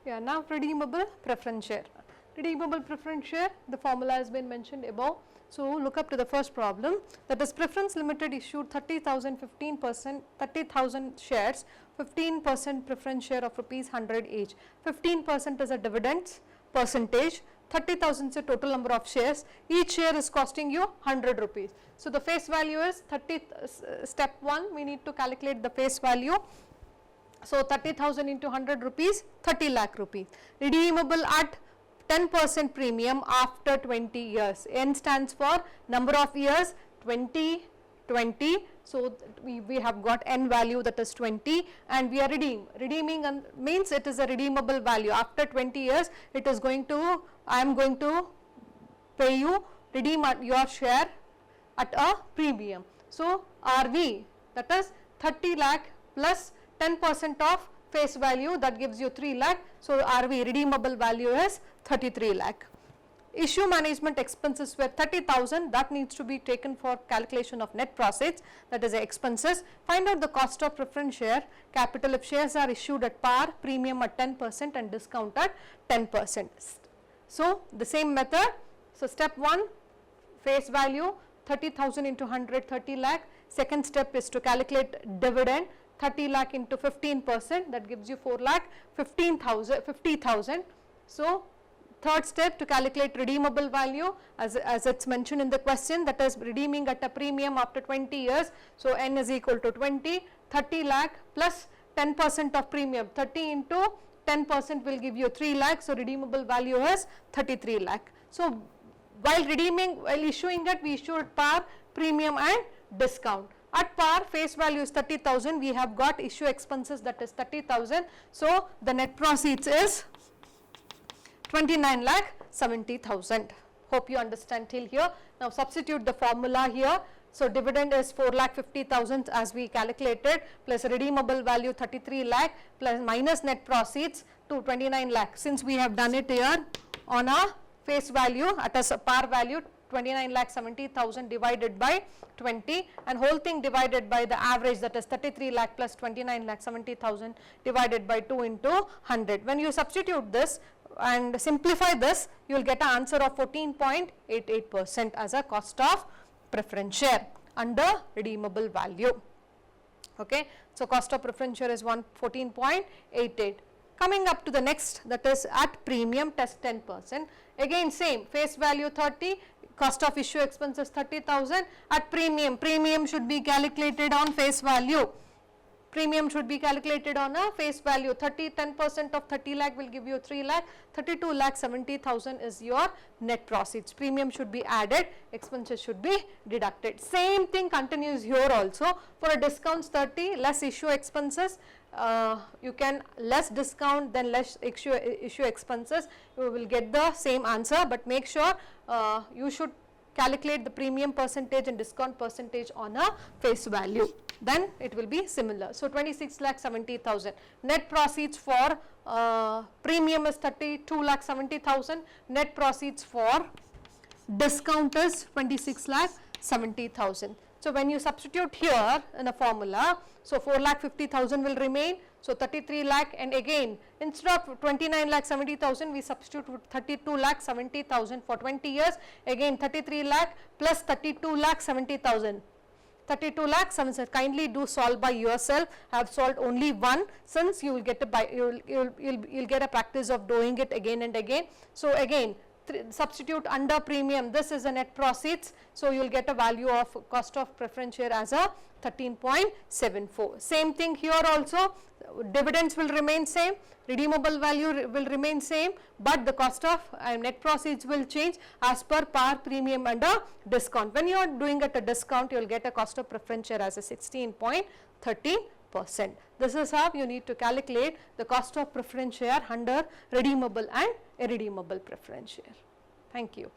Yeah, now redeemable preference share. Redeemable preference share, the formula has been mentioned above. So look up to the first problem, that is Preference Limited issued 30,000 15%, 30,000 shares, 15% preference share of rupees 100 each. 15% is a dividends percentage, 30,000 is the total number of shares, each share is costing you 100 rupees. So the face value is 30, step 1 we need to calculate the face value. So 30,000 into 100 rupees, 30 lakh rupees, redeemable at 10% premium after 20 years. N stands for number of years, 20. So we have got N value, that is 20, and we are redeeming means it is a redeemable value. After 20 years it is going to, I am going to pay you, redeem your share at a premium. So RV, that is 30 lakh plus 10% of face value, that gives you 3 lakh. So RV, redeemable value is 33 lakh. Issue management expenses were 30,000, that needs to be taken for calculation of net profits, that is the expenses. Find out the cost of preference share capital if shares are issued at par, premium at 10% and discount at 10%. So the same method. So step 1, face value 30,000 into 100, 30 lakh. Second step is to calculate dividend, 30 lakh into 15%, that gives you 4 lakh, 50,000. So third step, to calculate redeemable value as it's mentioned in the question, that is redeeming at a premium after 20 years. So N is equal to 20, 30 lakh plus 10% of premium, 30 into 10% will give you 3 lakh. So redeemable value is 33 lakh. So while issuing it, we issue at par, premium and discount. At par, face value is 30,000, we have got issue expenses, that is 30,000. So the net proceeds is 29 lakh 70,000. Hope you understand till here. Now substitute the formula here. So dividend is 4 lakh 50,000 as we calculated, plus redeemable value 33 lakh plus minus net proceeds to 29 lakh. Since we have done it here on a face value at a par value, 29 lakh 70,000 divided by 20, and whole thing divided by the average, that is 33 lakh plus 29 lakh 70,000 divided by 2 into 100. When you substitute this and simplify this, you will get an answer of 14.88% as a cost of preference share under redeemable value. Okay. So cost of preference share is 14.88. Coming up to the next, that is at premium test 10%. Again same, face value 30, cost of issue expenses 30,000. At premium should be calculated on face value. Premium should be calculated on a face value. 10% of 30 lakh will give you 3 lakh, 32 lakh 70,000 is your net proceeds. Premium should be added, expenses should be deducted. Same thing continues here also. For a discounts 30, less issue expenses, you can less discount then less issue expenses, you will get the same answer, but make sure you should calculate the premium percentage and discount percentage on a face value, then it will be similar. So 26 lakh 70,000, net proceeds for premium is 32 lakh 70,000, net proceeds for discount is 26 lakh 70,000. So when you substitute here in a formula, so 4 lakh 50,000 will remain, so 33 lakh, and again instead of 29 lakh 70,000 we substitute 32 lakh 70,000 for 20 years, again 33 lakh plus 32 lakh 70,000. 32 lakh, kindly do solve by yourself. I have solved only one, since you will get you'll get a practice of doing it again and again. So again substitute under premium, this is a net proceeds, so you will get a value of cost of preference share as a 13.74. Same thing here also, dividends will remain same, redeemable value will remain same, but the cost of net proceeds will change as per par, premium and a discount. When you are doing at a discount, you will get a cost of preference share as a 16.13%. This is how you need to calculate the cost of preference share under redeemable and irredeemable preference share. Thank you.